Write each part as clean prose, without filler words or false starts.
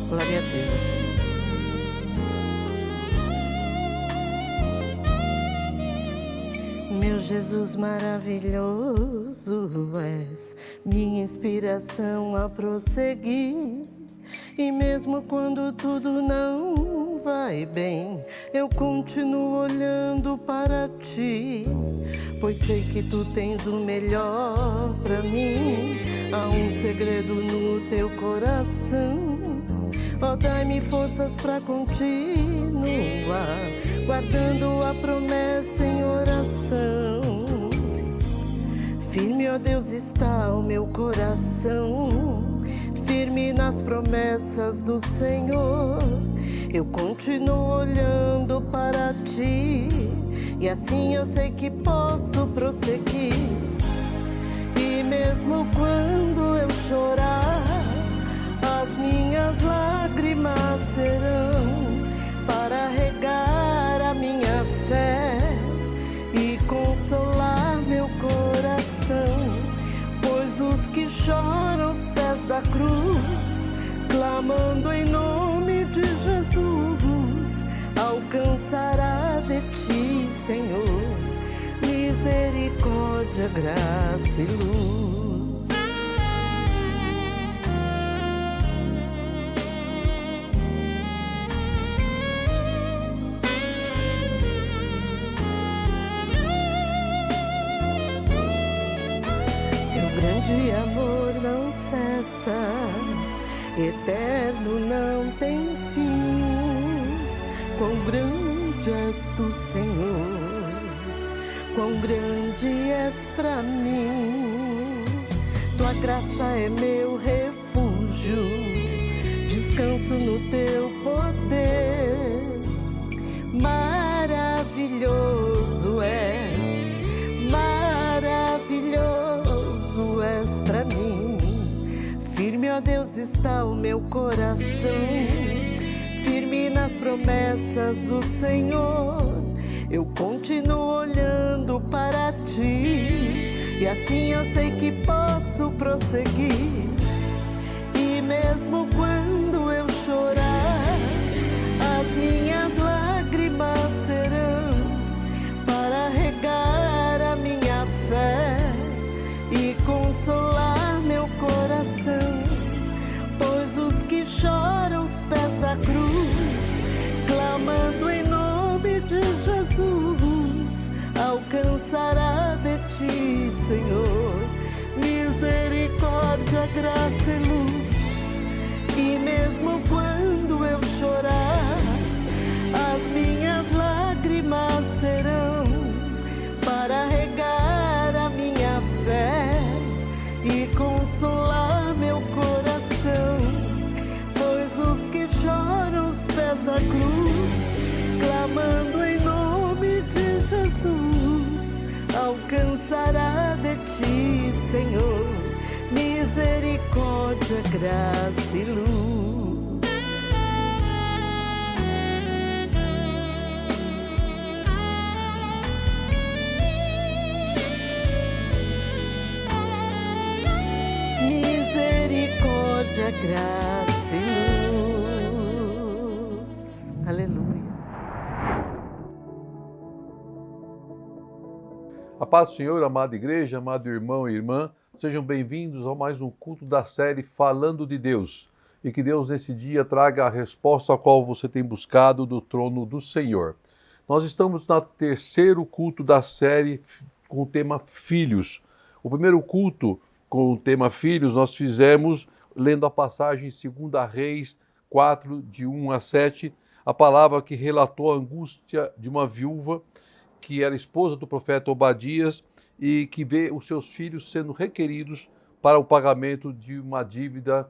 Glória a Deus. Meu Jesus maravilhoso, és minha inspiração a prosseguir. E mesmo quando tudo não vai bem, eu continuo olhando para ti, pois sei que tu tens o melhor para mim. Há um segredo no teu coração. Oh, dai-me forças para continuar, guardando a promessa em oração. Firme, ó Deus, está o meu coração, firme nas promessas do Senhor. Eu continuo olhando para ti, e assim eu sei que posso prosseguir. E mesmo quando eu chorar, as minhas lágrimas serão para regar a minha fé e consolar meu coração. Pois os que choram aos pés da cruz, clamando em nome de Jesus, alcançará de ti, Senhor, misericórdia, graça e luz. Grande amor não cessa, eterno não tem fim. Quão grande és tu, Senhor, quão grande és pra mim. Tua graça é meu refúgio, descanso no teu poder. Maravilhoso és, maravilhoso és pra mim. Firme, ó Deus, está o meu coração, firme nas promessas do Senhor. Eu continuo olhando para ti, e assim eu sei que posso prosseguir. E mesmo quando eu chorar, as minhas lágrimas serão para regar a minha fé e consolar meu coração. Pois os que choram aos pés da cruz, clamando em nome de Jesus, alcançará de ti, Senhor, misericórdia, graça e luz. E mesmo quando eu chorar, as minhas lágrimas serão para regar a minha fé e consolar meu coração. Pois os que choram aos pés da cruz, clamando em nome de Jesus, alcançará de ti, Senhor, misericórdia, graça e luz. Misericórdia, graça e luz. Aleluia. A paz do Senhor, amada igreja, amado irmão e irmã, sejam bem-vindos a mais um culto da série Falando de Deus. E que Deus nesse dia traga a resposta a qual você tem buscado do trono do Senhor. Nós estamos no terceiro culto da série com o tema Filhos. O primeiro culto com o tema Filhos nós fizemos lendo a passagem em 2 Reis 4, de 1 a 7, a palavra que relatou a angústia de uma viúva que era esposa do profeta Obadias e que vê os seus filhos sendo requeridos para o pagamento de uma dívida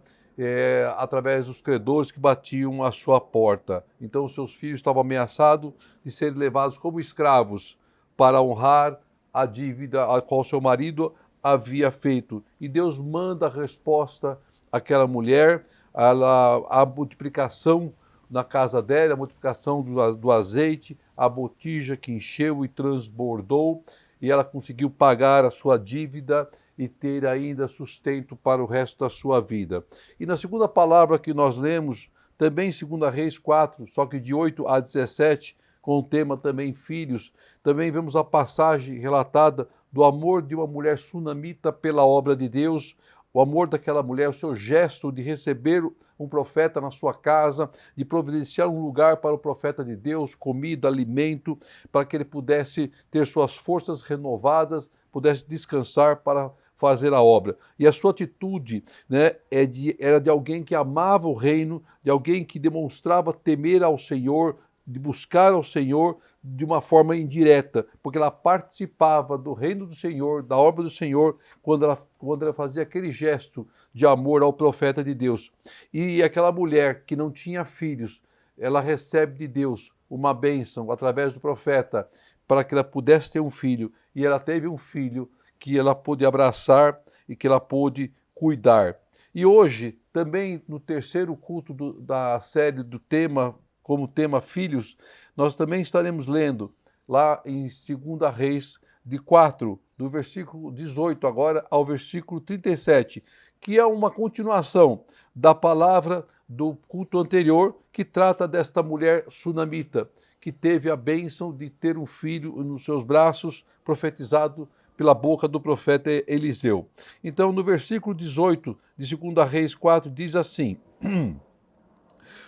através dos credores que batiam à sua porta. Então os seus filhos estavam ameaçados de serem levados como escravos para honrar a dívida a qual seu marido havia feito. E Deus manda a resposta àquela mulher, a multiplicação na casa dela, a multiplicação do azeite, a botija que encheu e transbordou, e ela conseguiu pagar a sua dívida e ter ainda sustento para o resto da sua vida. E na segunda palavra que nós lemos, também em 2 Reis 4, só que de 8 a 17, com o tema também filhos. Também vemos a passagem relatada do amor de uma mulher sunamita pela obra de Deus, o amor daquela mulher, o seu gesto de receber um profeta na sua casa, de providenciar um lugar para o profeta de Deus, comida, alimento, para que ele pudesse ter suas forças renovadas, pudesse descansar para fazer a obra. E a sua atitude, né, era de alguém que amava o reino, de alguém que demonstrava temer ao Senhor, de buscar ao Senhor de uma forma indireta, porque ela participava do reino do Senhor, da obra do Senhor, quando ela fazia aquele gesto de amor ao profeta de Deus. E aquela mulher que não tinha filhos, ela recebe de Deus uma bênção através do profeta, para que ela pudesse ter um filho, e ela teve um filho que ela pôde abraçar e que ela pôde cuidar. E hoje, também no terceiro culto da série do tema, como tema filhos, nós também estaremos lendo lá em 2 Reis de 4, do versículo 18 agora ao versículo 37, que é uma continuação da palavra do culto anterior, que trata desta mulher sunamita, que teve a bênção de ter um filho nos seus braços, profetizado pela boca do profeta Eliseu. Então, no versículo 18 de 2 Reis 4, diz assim: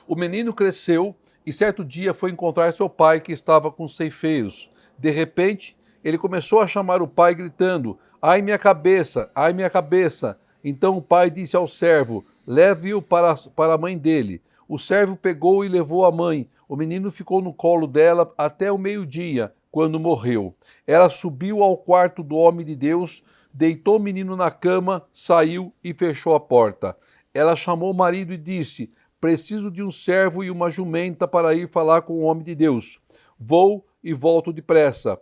O menino cresceu e certo dia foi encontrar seu pai, que estava com ceifeiros. De repente, ele começou a chamar o pai, gritando: Ai, minha cabeça! Ai, minha cabeça! Então o pai disse ao servo: Leve-o para a mãe dele. O servo pegou e levou a mãe. O menino ficou no colo dela até o meio-dia, quando morreu. Ela subiu ao quarto do homem de Deus, deitou o menino na cama, saiu e fechou a porta. Ela chamou o marido e disse: Preciso de um servo e uma jumenta para ir falar com o homem de Deus. Vou e volto depressa.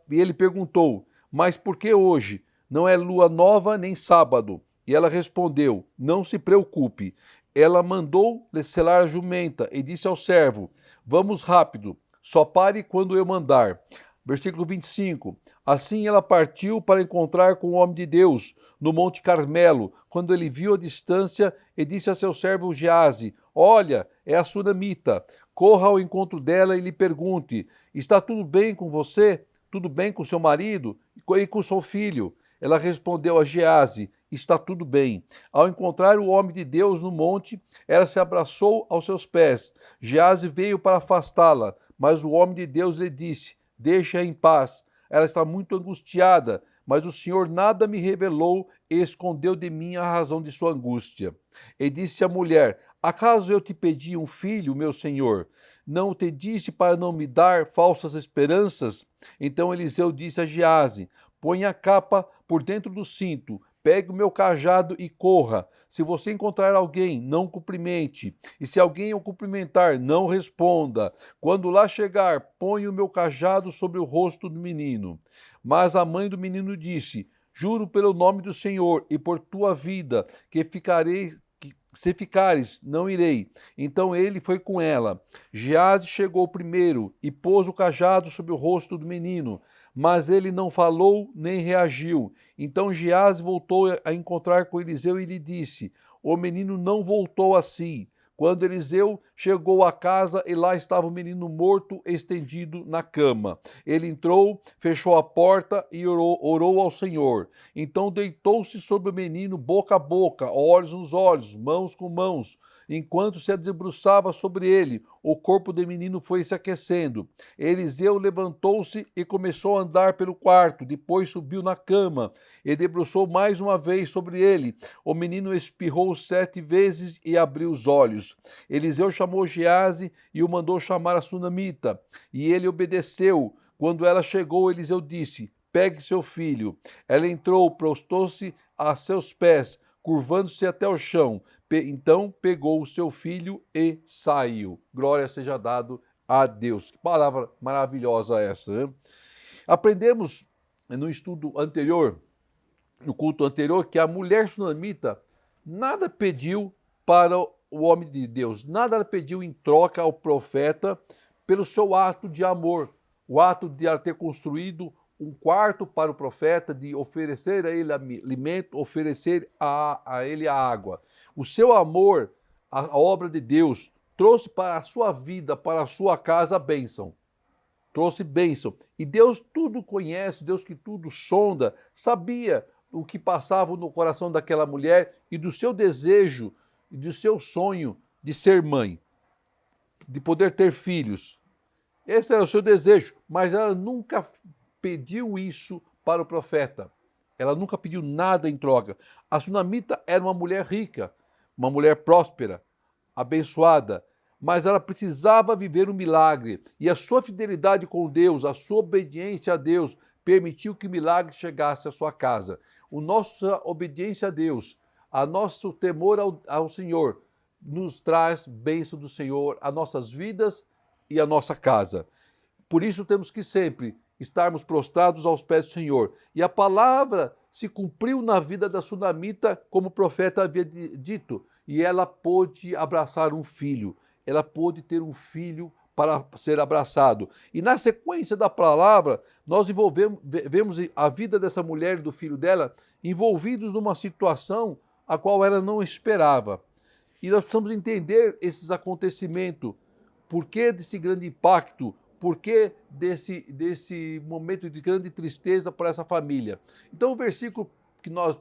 Ele perguntou: Mas por que hoje? Não é lua nova nem sábado. E ela respondeu: Não se preocupe. Ela mandou selar a jumenta e disse ao servo: Vamos rápido, só pare quando eu mandar. Versículo 25. Assim ela partiu para encontrar com o homem de Deus no Monte Carmelo. Quando ele viu a distância, e disse a seu servo Geazi: Olha, é a sunamita. Corra ao encontro dela e lhe pergunte: Está tudo bem com você? Tudo bem com seu marido e com seu filho? Ela respondeu a Geazi: Está tudo bem. Ao encontrar o homem de Deus no monte, ela se abraçou aos seus pés. Geazi veio para afastá-la, mas o homem de Deus lhe disse: Deixa-a em paz. Ela está muito angustiada, mas o Senhor nada me revelou e escondeu de mim a razão de sua angústia. E disse a mulher: Acaso eu te pedi um filho, meu senhor? Não te disse para não me dar falsas esperanças? Então Eliseu disse a Geazi: Põe a capa por dentro do cinto, pegue o meu cajado e corra. Se você encontrar alguém, não cumprimente. E se alguém o cumprimentar, não responda. Quando lá chegar, põe o meu cajado sobre o rosto do menino. Mas a mãe do menino disse: Juro pelo nome do Senhor e por tua vida, se ficares, não irei. Então ele foi com ela. Geazi chegou primeiro e pôs o cajado sobre o rosto do menino, mas ele não falou nem reagiu. Então Geazi voltou a encontrar com Eliseu e lhe disse: O menino não voltou a si. Quando Eliseu chegou à casa, e lá estava o menino morto, estendido na cama. Ele entrou, fechou a porta e orou ao Senhor. Então deitou-se sobre o menino, boca a boca, olhos nos olhos, mãos com mãos. Enquanto se debruçava sobre ele, o corpo do menino foi se aquecendo. Eliseu levantou-se e começou a andar pelo quarto. Depois subiu na cama e debruçou mais uma vez sobre ele. O menino espirrou 7 vezes e abriu os olhos. Eliseu chamou Geazi e o mandou chamar a sunamita. E ele obedeceu. Quando ela chegou, Eliseu disse: Pegue seu filho. Ela entrou, prostou-se a seus pés, curvando-se até o chão. Então pegou o seu filho e saiu. Glória seja dado a Deus. Que palavra maravilhosa essa, né? Aprendemos no estudo anterior, no culto anterior, que a mulher sunamita nada pediu para o homem de Deus, nada ela pediu em troca ao profeta pelo seu ato de amor, o ato de ela ter construído um quarto para o profeta, de oferecer a ele alimento, oferecer a ele a água. O seu amor a obra de Deus, trouxe para a sua vida, para a sua casa a bênção. Trouxe bênção. E Deus tudo conhece, Deus que tudo sonda, sabia o que passava no coração daquela mulher e do seu desejo e do seu sonho de ser mãe, de poder ter filhos. Esse era o seu desejo, mas ela nunca pediu isso para o profeta. Ela nunca pediu nada em troca. A sunamita era uma mulher rica, uma mulher próspera, abençoada, mas ela precisava viver um milagre. E a sua fidelidade com Deus, a sua obediência a Deus, permitiu que o milagre chegasse à sua casa. A nossa obediência a Deus, a nosso temor ao Senhor, nos traz bênção do Senhor a nossas vidas e a nossa casa. Por isso temos que sempre estarmos prostrados aos pés do Senhor. E a palavra se cumpriu na vida da sunamita, como o profeta havia dito, e ela pôde abraçar um filho. Ela pôde ter um filho para ser abraçado. E na sequência da palavra, nós vemos a vida dessa mulher e do filho dela envolvidos numa situação a qual ela não esperava. E nós precisamos entender esses acontecimentos, por que desse grande impacto, por que desse momento de grande tristeza para essa família. Então o versículo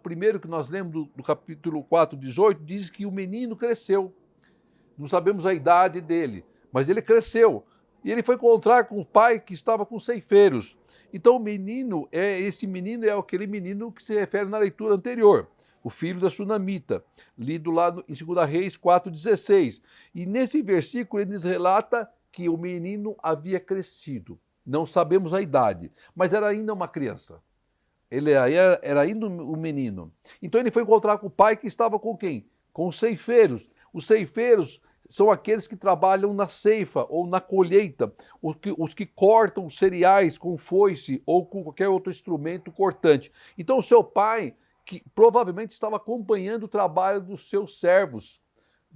primeiro que nós lemos do capítulo 4, 18, diz que o menino cresceu. Não sabemos a idade dele, mas ele cresceu. E ele foi encontrar com o pai que estava com ceifeiros. Então esse menino é aquele menino que se refere na leitura anterior, o filho da sunamita, lido lá em 2 Reis 4,16. E nesse versículo ele nos relata que o menino havia crescido. Não sabemos a idade, mas era ainda uma criança. Ele era ainda um menino. Então ele foi encontrar com o pai que estava com quem? Com os ceifeiros. Os ceifeiros são aqueles que trabalham na ceifa ou na colheita, os que cortam cereais com foice ou com qualquer outro instrumento cortante. Então o seu pai, que provavelmente estava acompanhando o trabalho dos seus servos,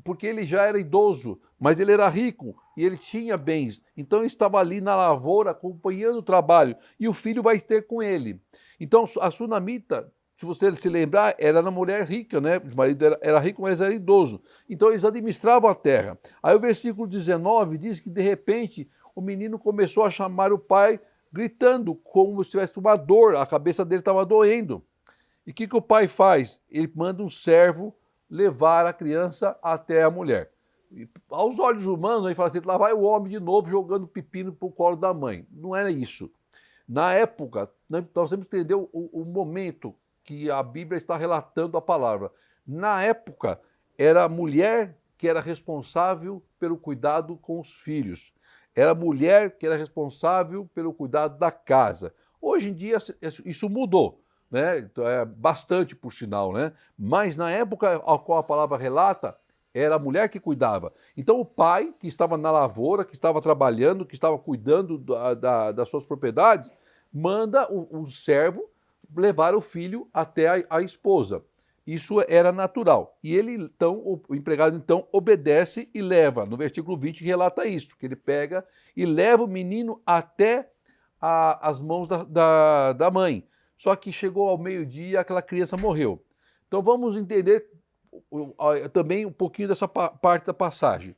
porque ele já era idoso, mas ele era rico e ele tinha bens. Então ele estava ali na lavoura acompanhando o trabalho e o filho vai ter com ele. Então a sunamita, se você se lembrar, era uma mulher rica, né? O marido era rico, mas era idoso. Então eles administravam a terra. Aí o versículo 19 diz que de repente o menino começou a chamar o pai, gritando como se tivesse uma dor, a cabeça dele estava doendo. E o que o pai faz? Ele manda um servo levar a criança até a mulher. E, aos olhos humanos, ele fala assim, lá vai o homem de novo jogando pepino para o colo da mãe. Não era isso. Na época, nós temos que entender o momento que a Bíblia está relatando a palavra. Na época, era a mulher que era responsável pelo cuidado com os filhos. Era a mulher que era responsável pelo cuidado da casa. Hoje em dia, isso mudou, né? Bastante, por sinal, né? Mas na época a qual a palavra relata, era a mulher que cuidava. Então o pai, que estava na lavoura, que estava trabalhando, que estava cuidando das suas propriedades, manda o servo levar o filho até a esposa. Isso era natural. E ele, então, o empregado, então, obedece e leva. No versículo 20 relata isso, que ele pega e leva o menino até as mãos da mãe. Só que chegou ao meio-dia e aquela criança morreu. Então vamos entender também um pouquinho dessa parte da passagem.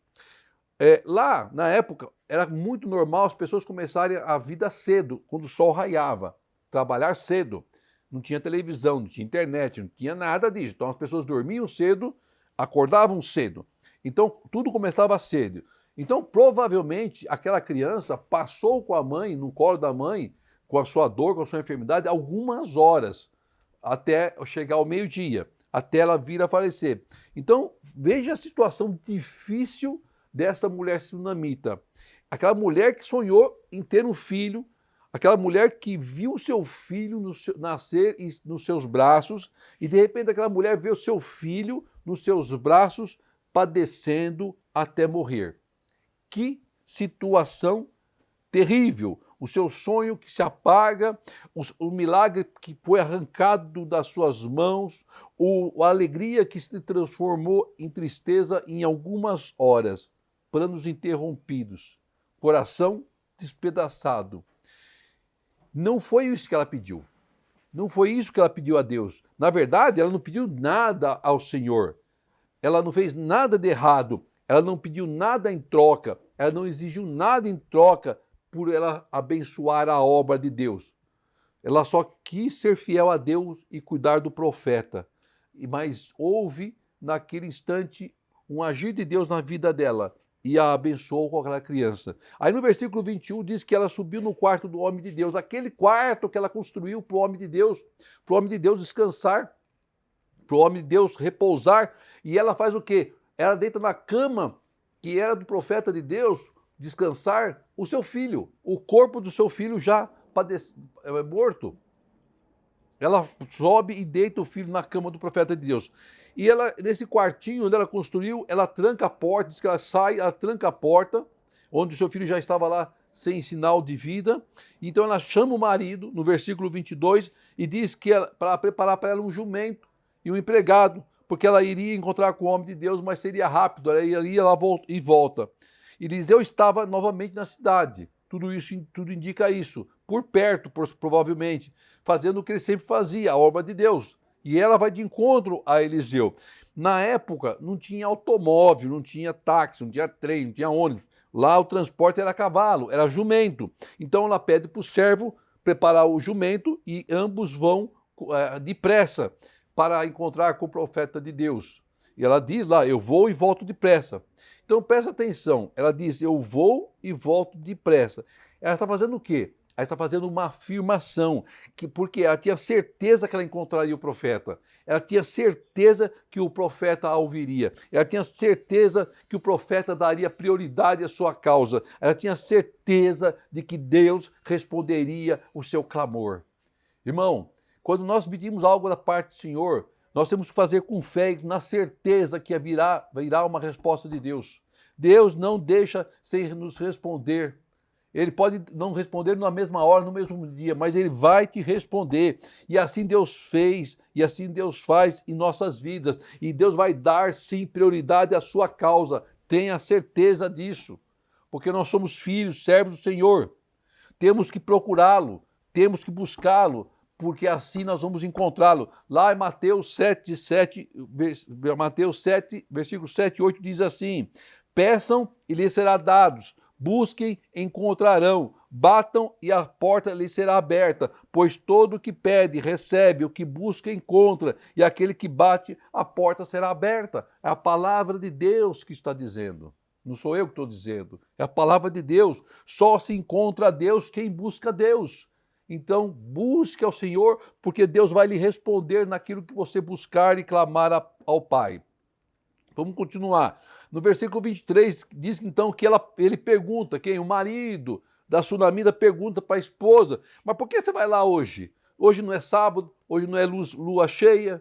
Lá, na época, era muito normal as pessoas começarem a vida cedo, quando o sol raiava, trabalhar cedo. Não tinha televisão, não tinha internet, não tinha nada disso. Então as pessoas dormiam cedo, acordavam cedo. Então tudo começava cedo. Então provavelmente aquela criança passou com a mãe, no colo da mãe, com a sua dor, com a sua enfermidade, algumas horas, até chegar ao meio-dia, até ela vir a falecer. Então veja a situação difícil dessa mulher sunamita. Aquela mulher que sonhou em ter um filho, aquela mulher que viu o seu filho nascer nos seus braços e de repente aquela mulher vê o seu filho nos seus braços padecendo até morrer. Que situação terrível! O seu sonho que se apaga, o milagre que foi arrancado das suas mãos, a alegria que se transformou em tristeza em algumas horas, planos interrompidos, coração despedaçado. Não foi isso que ela pediu. Não foi isso que ela pediu a Deus. Na verdade, ela não pediu nada ao Senhor. ela não fez nada de errado, ela não pediu nada em troca, ela não exigiu nada em troca por ela abençoar a obra de Deus. Ela só quis ser fiel a Deus e cuidar do profeta. Mas houve, naquele instante, um agir de Deus na vida dela e a abençoou com aquela criança. Aí no versículo 21 diz que ela subiu no quarto do homem de Deus, aquele quarto que ela construiu para o homem de Deus descansar, para o homem de Deus repousar, e ela faz o quê? Ela deita na cama que era do profeta de Deus, descansar o seu filho, o corpo do seu filho já morto. Ela sobe e deita o filho na cama do profeta de Deus. E ela, nesse quartinho onde ela construiu, ela tranca a porta, diz que ela sai, ela tranca a porta, onde o seu filho já estava lá sem sinal de vida. Então ela chama o marido, no versículo 22, e diz que para preparar para ela um jumento e um empregado, porque ela iria encontrar com o homem de Deus, mas seria rápido, ela iria lá e volta. Eliseu estava novamente na cidade. Tudo indica isso. Por perto, provavelmente, fazendo o que ele sempre fazia, a obra de Deus. E ela vai de encontro a Eliseu. Na época, não tinha automóvel, não tinha táxi, não tinha trem, não tinha ônibus. Lá o transporte era cavalo, era jumento. Então ela pede para o servo preparar o jumento e ambos vão depressa para encontrar com o profeta de Deus. E ela diz lá, eu vou e volto depressa. Então presta atenção, ela diz, eu vou e volto depressa. Ela está fazendo o quê? Ela está fazendo uma afirmação, porque ela tinha certeza que ela encontraria o profeta. Ela tinha certeza que o profeta a ouviria. Ela tinha certeza que o profeta daria prioridade à sua causa. Ela tinha certeza de que Deus responderia o seu clamor. Irmão, quando nós pedimos algo da parte do Senhor, nós temos que fazer com fé, na certeza que virá uma resposta de Deus. Deus não deixa sem nos responder. Ele pode não responder na mesma hora, no mesmo dia, mas ele vai te responder. E assim Deus fez, e assim Deus faz em nossas vidas. E Deus vai dar, sim, prioridade à sua causa. Tenha certeza disso. Porque nós somos filhos, servos do Senhor. Temos que procurá-lo, temos que buscá-lo, porque assim nós vamos encontrá-lo. Lá em Mateus 7, versículo 7 e 8 diz assim, peçam e lhes será dados, busquem, encontrarão, batam e a porta lhes será aberta, pois todo o que pede, recebe, o que busca, encontra, e aquele que bate, a porta será aberta. É a palavra de Deus que está dizendo. Não sou eu que estou dizendo, é a palavra de Deus. Só se encontra a Deus quem busca Deus. Então, busque ao Senhor, porque Deus vai lhe responder naquilo que você buscar e clamar ao Pai. Vamos continuar. No versículo 23, diz então que ele pergunta, o marido da Sunamita pergunta para a esposa, mas por que você vai lá hoje? Hoje não é sábado, hoje não é lua cheia,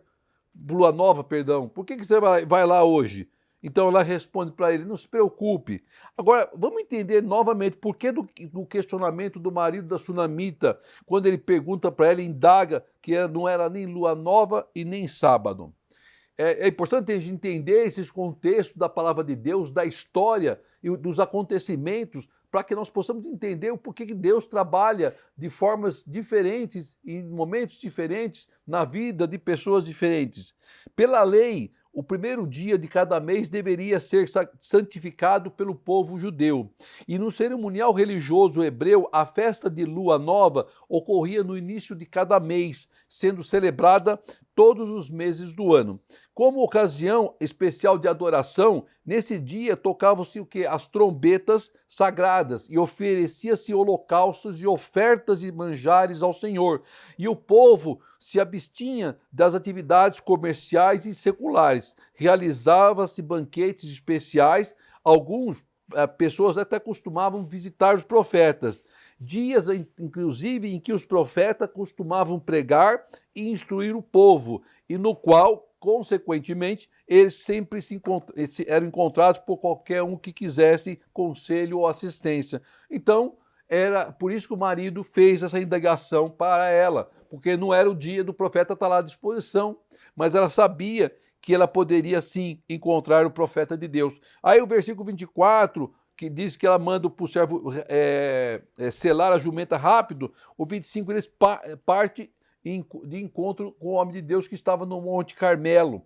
lua nova, perdão. Por que você vai lá hoje? Então ela responde para ele, não se preocupe. Agora, vamos entender novamente por que do questionamento do marido da Sunamita, quando ele pergunta para ela, indaga que não era nem lua nova e nem sábado. É importante a gente entender esses contextos da palavra de Deus, da história e dos acontecimentos, para que nós possamos entender o porquê que Deus trabalha de formas diferentes, em momentos diferentes, na vida de pessoas diferentes. Pela lei, o primeiro dia de cada mês deveria ser santificado pelo povo judeu. E no cerimonial religioso hebreu, a festa de lua nova ocorria no início de cada mês, sendo celebrada todos os meses do ano. Como ocasião especial de adoração, nesse dia tocavam-se as trombetas sagradas e oferecia-se holocaustos e ofertas de manjares ao Senhor. E o povo se abstinha das atividades comerciais e seculares. Realizava-se banquetes especiais, pessoas até costumavam visitar os profetas. Dias, inclusive, em que os profetas costumavam pregar e instruir o povo, e no qual, consequentemente, eles sempre eram encontrados por qualquer um que quisesse conselho ou assistência. Então, era por isso que o marido fez essa indagação para ela, porque não era o dia do profeta estar lá à disposição, mas ela sabia que ela poderia sim encontrar o profeta de Deus. Aí o versículo 24, que diz que ela manda para o servo selar a jumenta rápido, o 25 eles parte de encontro com o homem de Deus que estava no Monte Carmelo.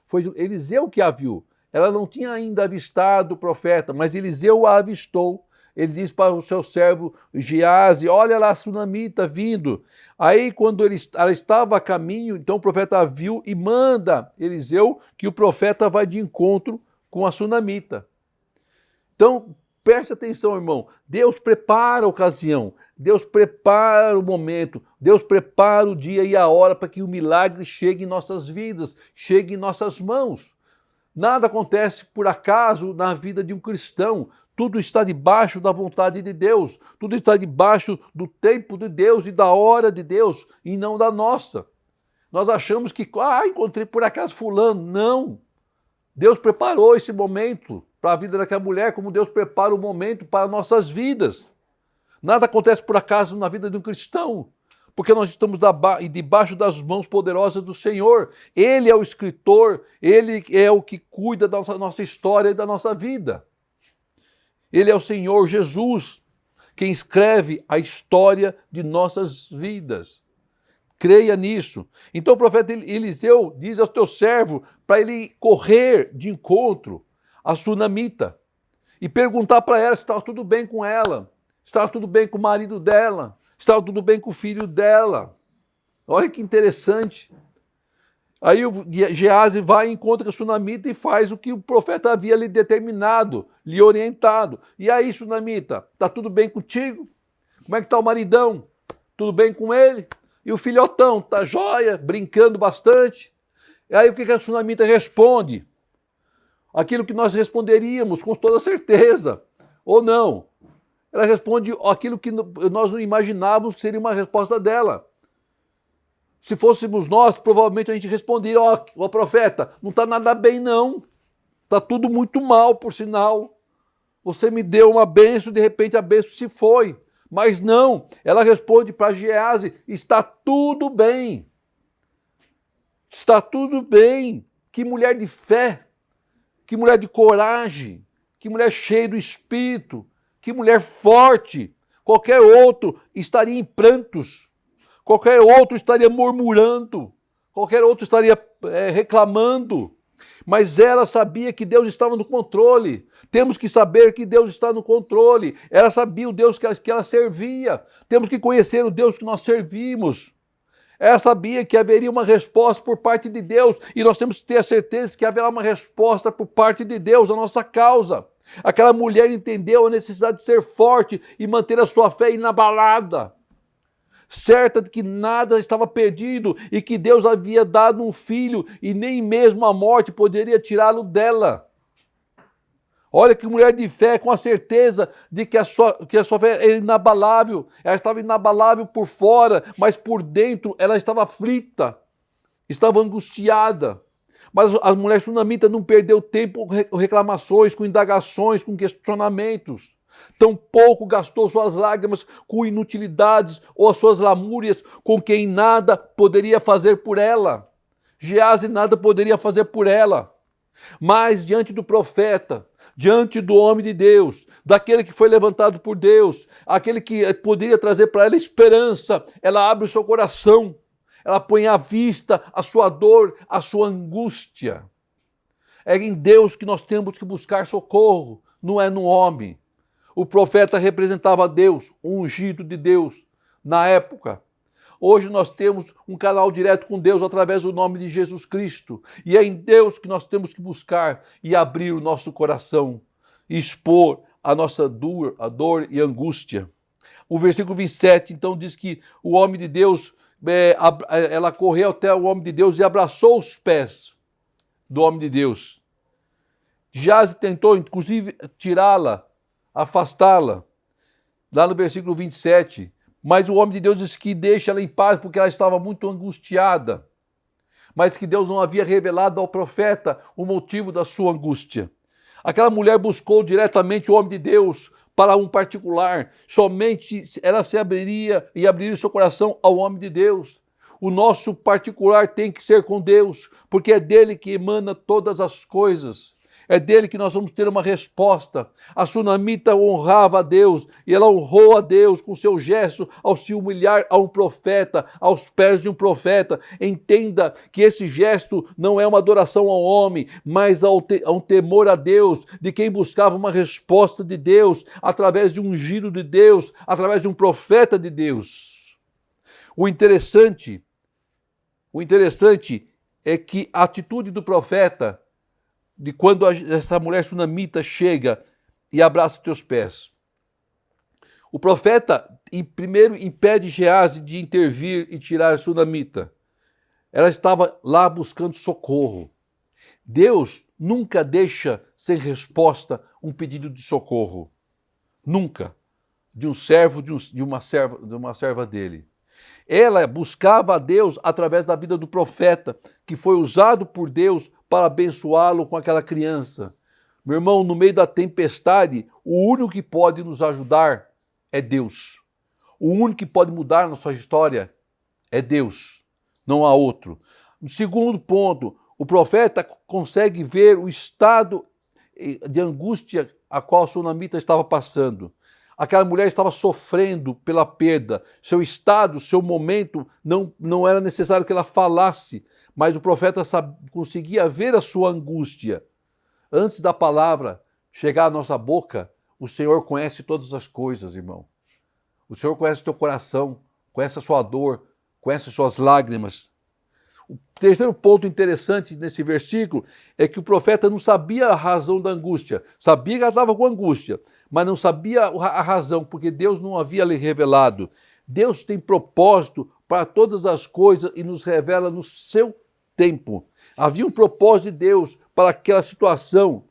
Foi Eliseu que a viu. Ela não tinha ainda avistado o profeta, mas Eliseu a avistou. Ele diz para o seu servo Geazi, olha lá a sunamita vindo. Aí quando ela estava a caminho, então o profeta a viu e manda Eliseu que o profeta vai de encontro com a sunamita. Então, preste atenção, irmão. Deus prepara a ocasião, Deus prepara o momento, Deus prepara o dia e a hora para que o milagre chegue em nossas vidas, chegue em nossas mãos. Nada acontece por acaso na vida de um cristão. Tudo está debaixo da vontade de Deus. Tudo está debaixo do tempo de Deus e da hora de Deus e não da nossa. Nós achamos que, encontrei por acaso fulano. Não. Deus preparou esse momento para a vida daquela mulher, como Deus prepara o momento para nossas vidas. Nada acontece por acaso na vida de um cristão, porque nós estamos debaixo das mãos poderosas do Senhor. Ele é o escritor, Ele é o que cuida da nossa história e da nossa vida. Ele é o Senhor Jesus, quem escreve a história de nossas vidas. Creia nisso. Então o profeta Eliseu diz ao teu servo para ele correr de encontro à sunamita e perguntar para ela se estava tudo bem com ela, se estava tudo bem com o marido dela, se estava tudo bem com o filho dela. Olha que interessante. Aí o Geazi vai e encontra a sunamita e faz o que o profeta havia lhe determinado, lhe orientado. E aí, sunamita, está tudo bem contigo? Como é que está o maridão? Tudo bem com ele? E o filhotão, está jóia, brincando bastante? E aí o que a sunamita responde? Aquilo que nós responderíamos com toda certeza, ou não. Ela responde aquilo que nós não imaginávamos que seria uma resposta dela. Se fôssemos nós, provavelmente a gente responderia, ó profeta, não está nada bem não, está tudo muito mal, por sinal. Você me deu uma bênção, de repente a bênção se foi. Mas não, ela responde para Geazi, está tudo bem. Está tudo bem. Que mulher de fé, que mulher de coragem, que mulher cheia do Espírito, que mulher forte. Qualquer outro estaria em prantos. Qualquer outro estaria murmurando, qualquer outro estaria reclamando, mas ela sabia que Deus estava no controle. Temos que saber que Deus está no controle. Ela sabia o Deus que ela servia. Temos que conhecer o Deus que nós servimos. Ela sabia que haveria uma resposta por parte de Deus e nós temos que ter a certeza que haverá uma resposta por parte de Deus à nossa causa. Aquela mulher entendeu a necessidade de ser forte e manter a sua fé inabalada, certa de que nada estava perdido e que Deus havia dado um filho e nem mesmo a morte poderia tirá-lo dela. Olha que mulher de fé, com a certeza de que a sua fé era inabalável. Ela estava inabalável por fora, mas por dentro ela estava aflita, estava angustiada. Mas a mulher sunamita não perdeu tempo com reclamações, com indagações, com questionamentos. Tampouco gastou suas lágrimas com inutilidades ou as suas lamúrias com quem nada poderia fazer por ela. Geazi nada poderia fazer por ela. Mas diante do profeta, diante do homem de Deus, daquele que foi levantado por Deus, aquele que poderia trazer para ela esperança, ela abre o seu coração, ela põe à vista a sua dor, a sua angústia. É em Deus que nós temos que buscar socorro, não é no homem. O profeta representava Deus, o ungido de Deus na época. Hoje nós temos um canal direto com Deus através do nome de Jesus Cristo. E é em Deus que nós temos que buscar e abrir o nosso coração, e expor a nossa dor e angústia. O versículo 27, então, diz que o homem de Deus, ela correu até o homem de Deus e abraçou os pés do homem de Deus. Geazi tentou, inclusive, tirá-la, afastá-la, lá no versículo 27, mas o homem de Deus disse que deixa ela em paz porque ela estava muito angustiada, mas que Deus não havia revelado ao profeta o motivo da sua angústia. Aquela mulher buscou diretamente o homem de Deus para um particular, somente ela se abriria e abriria seu coração ao homem de Deus. O nosso particular tem que ser com Deus, porque é dele que emana todas as coisas. é dele que nós vamos ter uma resposta. A sunamita honrava a Deus e ela honrou a Deus com seu gesto ao se humilhar a um profeta, aos pés de um profeta. Entenda que esse gesto não é uma adoração ao homem, mas a um temor a Deus, de quem buscava uma resposta de Deus, através de um ungido de Deus, através de um profeta de Deus. O interessante é que a atitude do profeta, de quando essa mulher sunamita chega e abraça os teus pés. O profeta primeiro impede Geazi de intervir e tirar a sunamita. Ela estava lá buscando socorro. Deus nunca deixa sem resposta um pedido de socorro. Nunca. De um servo, de uma serva dele. Ela buscava a Deus através da vida do profeta, que foi usado por Deus para abençoá-lo com aquela criança. Meu irmão, no meio da tempestade, o único que pode nos ajudar é Deus. O único que pode mudar a nossa história é Deus, não há outro. No segundo ponto, o profeta consegue ver o estado de angústia a qual a sunamita estava passando. Aquela mulher estava sofrendo pela perda. Seu estado, seu momento, não era necessário que ela falasse, mas o profeta conseguia ver a sua angústia. Antes da palavra chegar à nossa boca, o Senhor conhece todas as coisas, irmão. O Senhor conhece o teu coração, conhece a sua dor, conhece as suas lágrimas. O terceiro ponto interessante nesse versículo é que o profeta não sabia a razão da angústia. Sabia que ela estava com angústia, mas não sabia a razão, porque Deus não havia lhe revelado. Deus tem propósito para todas as coisas e nos revela no seu tempo. Havia um propósito de Deus para aquela situação,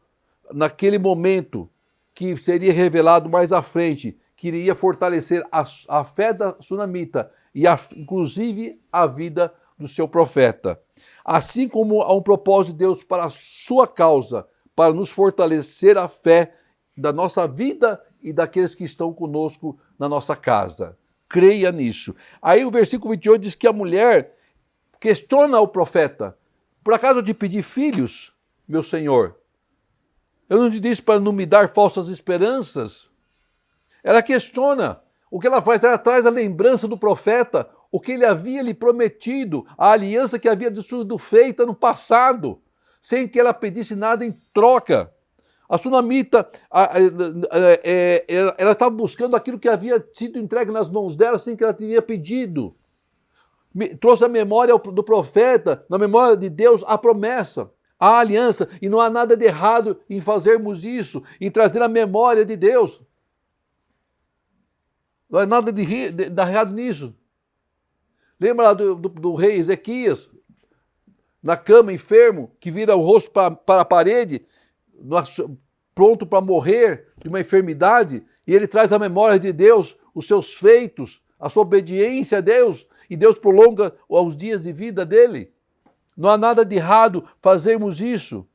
naquele momento, que seria revelado mais à frente, que iria fortalecer a fé da sunamita e inclusive a vida do seu profeta. Assim como há um propósito de Deus para a sua causa, para nos fortalecer a fé da nossa vida e daqueles que estão conosco na nossa casa. Creia nisso. Aí o versículo 28 diz que a mulher questiona o profeta. Por acaso eu te pedi filhos, meu senhor? Eu não te disse para não me dar falsas esperanças? Ela questiona. O que ela faz? Ela traz a lembrança do profeta, o que ele havia lhe prometido, a aliança que havia sido feita no passado, sem que ela pedisse nada em troca. A sunamita, ela estava buscando aquilo que havia sido entregue nas mãos dela sem que ela tinha pedido. Trouxe a memória do profeta, na memória de Deus, a promessa, a aliança, e não há nada de errado em fazermos isso, em trazer a memória de Deus. Não há nada de errado nisso. Lembra lá do rei Ezequias, na cama, enfermo, que vira o rosto para a parede, pronto para morrer de uma enfermidade, e ele traz à memória de Deus os seus feitos, a sua obediência a Deus, e Deus prolonga os dias de vida dele. Não há nada de errado fazermos isso.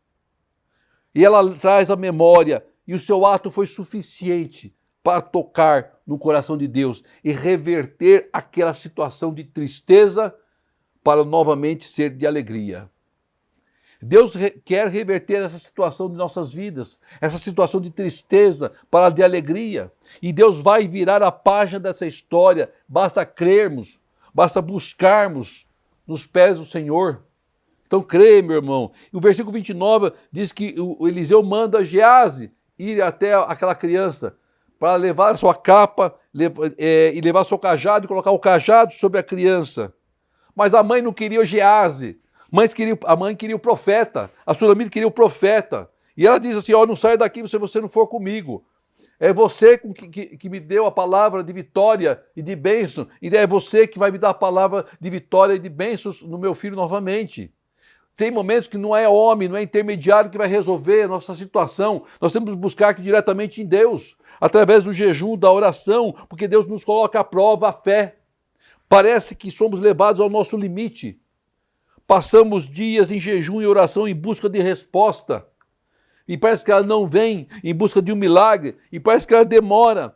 E ela traz a memória, e o seu ato foi suficiente para tocar no coração de Deus e reverter aquela situação de tristeza para novamente ser de alegria. Deus quer reverter essa situação de nossas vidas, essa situação de tristeza para de alegria. E Deus vai virar a página dessa história, basta crermos, basta buscarmos nos pés do Senhor. Então creia, meu irmão. E o versículo 29 diz que o Eliseu manda Geazi ir até aquela criança para levar sua capa e levar seu cajado e colocar o cajado sobre a criança. Mas a mãe não queria o Geazi. A mãe queria o profeta. A sunamita queria o profeta. E ela diz assim, não saia daqui se você não for comigo. É você que me deu a palavra de vitória e de bênção. E é você que vai me dar a palavra de vitória e de bênçãos no meu filho novamente. Tem momentos que não é homem, não é intermediário que vai resolver a nossa situação. Nós temos que buscar aqui diretamente em Deus, através do jejum, da oração, porque Deus nos coloca à prova a fé. Parece que somos levados ao nosso limite. Passamos dias em jejum e oração em busca de resposta. E parece que ela não vem em busca de um milagre. E parece que ela demora.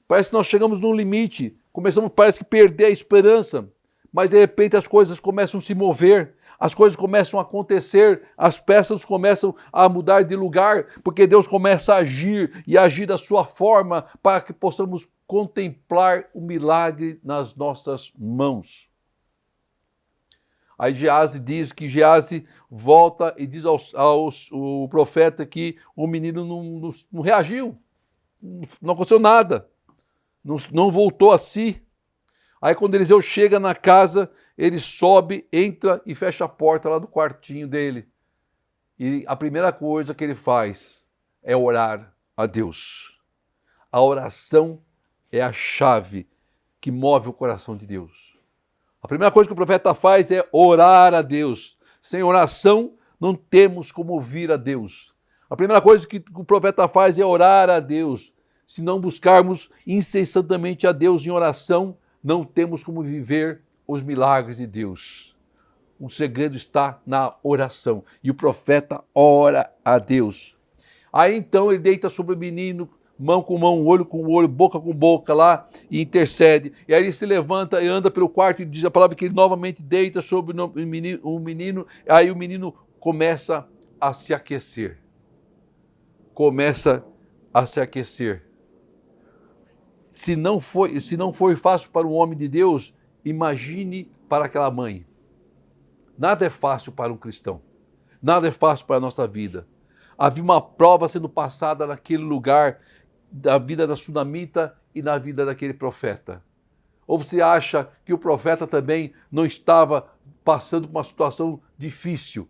Parece que nós chegamos num limite. Parece que perder a esperança. Mas de repente as coisas começam a se mover. as coisas começam a acontecer, as peças começam a mudar de lugar, porque Deus começa a agir e agir da sua forma para que possamos contemplar o milagre nas nossas mãos. Aí Geazi diz que Geazi volta e diz ao profeta que o menino não reagiu, não aconteceu nada, não voltou a si. Aí quando Eliseu chega na casa, ele sobe, entra e fecha a porta lá do quartinho dele. E a primeira coisa que ele faz é orar a Deus. A oração é a chave que move o coração de Deus. A primeira coisa que o profeta faz é orar a Deus. Sem oração, não temos como ouvir a Deus. A primeira coisa que o profeta faz é orar a Deus. Se não buscarmos incessantemente a Deus em oração, não temos como viver os milagres de Deus. O segredo está na oração. E o profeta ora a Deus. Aí então ele deita sobre o menino, mão com mão, olho com olho, boca com boca lá, e intercede. E aí ele se levanta e anda pelo quarto e diz a palavra que ele novamente deita sobre o menino. Aí o menino começa a se aquecer. Começa a se aquecer. Se não foi fácil para um homem de Deus, imagine para aquela mãe. Nada é fácil para um cristão. Nada é fácil para a nossa vida. Havia uma prova sendo passada naquele lugar, da vida da sunamita e na vida daquele profeta. Ou você acha que o profeta também não estava passando por uma situação difícil?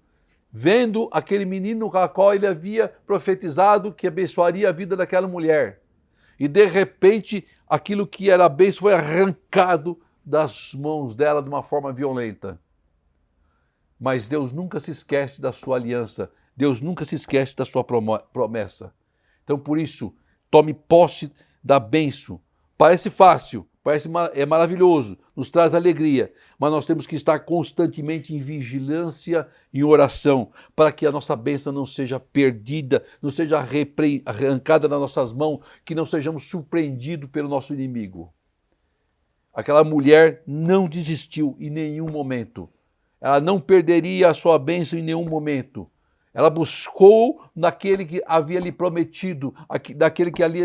Vendo aquele menino com a qual ele havia profetizado que abençoaria a vida daquela mulher. E de repente, aquilo que era bênção foi arrancado das mãos dela de uma forma violenta. Mas Deus nunca se esquece da sua aliança. Deus nunca se esquece da sua promessa. Então, por isso, tome posse da bênção. Parece fácil, é maravilhoso, nos traz alegria, mas nós temos que estar constantemente em vigilância, em oração, para que a nossa bênção não seja perdida, não seja arrancada das nossas mãos, que não sejamos surpreendidos pelo nosso inimigo. Aquela mulher não desistiu em nenhum momento. Ela não perderia a sua bênção em nenhum momento. Ela buscou naquele que havia lhe prometido, daquele que ali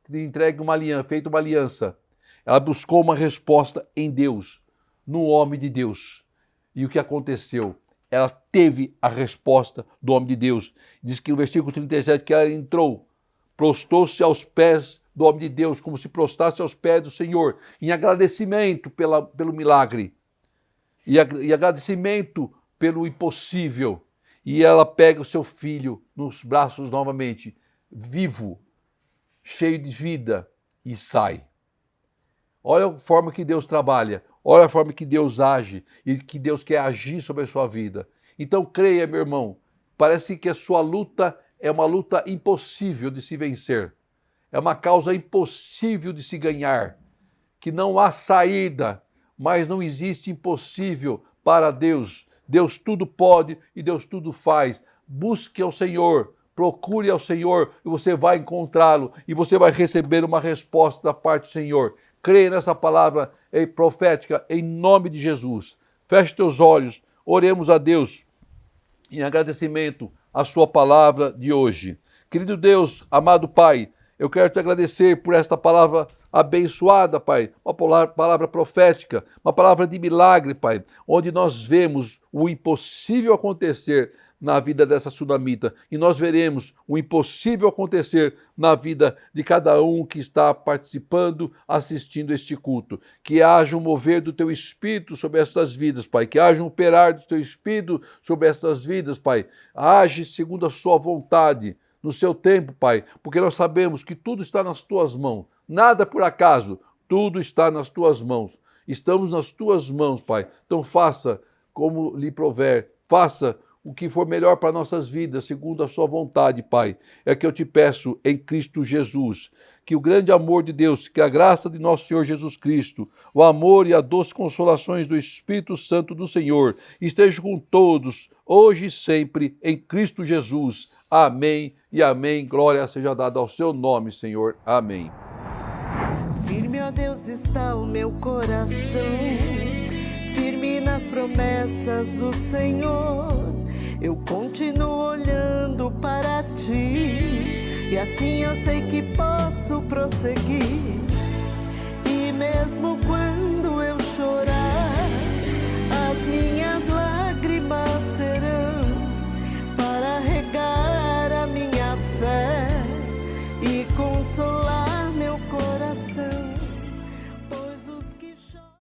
lhe entregue uma aliança, feito uma aliança. Ela buscou uma resposta em Deus, no homem de Deus. E o que aconteceu? Ela teve a resposta do homem de Deus. Diz que no versículo 37 que ela entrou, prostou-se aos pés do homem de Deus, como se prostrasse aos pés do Senhor, em agradecimento pelo milagre. E agradecimento pelo impossível. E ela pega o seu filho nos braços novamente, vivo, cheio de vida, e sai. Olha a forma que Deus trabalha, olha a forma que Deus age e que Deus quer agir sobre a sua vida. Então creia, meu irmão, parece que a sua luta é uma luta impossível de se vencer. É uma causa impossível de se ganhar, que não há saída, mas não existe impossível para Deus. Deus tudo pode e Deus tudo faz. Busque ao Senhor, procure ao Senhor e você vai encontrá-lo e você vai receber uma resposta da parte do Senhor. Creia nessa palavra profética em nome de Jesus. Feche teus olhos, oremos a Deus em agradecimento à sua palavra de hoje. Querido Deus, amado Pai, eu quero te agradecer por esta palavra abençoada, Pai, uma palavra profética, uma palavra de milagre, Pai, onde nós vemos o impossível acontecer na vida dessa sunamita e nós veremos o impossível acontecer na vida de cada um que está participando, assistindo este culto. Que haja um mover do Teu Espírito sobre essas vidas, Pai, que haja um operar do Teu Espírito sobre essas vidas, Pai. Age segundo a Sua vontade, no Seu tempo, Pai, porque nós sabemos que tudo está nas Tuas mãos. Nada por acaso, tudo está nas Tuas mãos. Estamos nas Tuas mãos, Pai. Então faça como lhe prover, faça o que for melhor para nossas vidas, segundo a Sua vontade, Pai. É que eu te peço em Cristo Jesus, que o grande amor de Deus, que a graça de nosso Senhor Jesus Cristo, o amor e a doce consolações do Espírito Santo do Senhor, estejam com todos, hoje e sempre, em Cristo Jesus. Amém e amém. Glória seja dada ao Seu nome, Senhor. Amém. Firme, ó Deus, está o meu coração, firme nas promessas do Senhor, eu continuo olhando para ti, e assim eu sei que posso prosseguir. E mesmo quando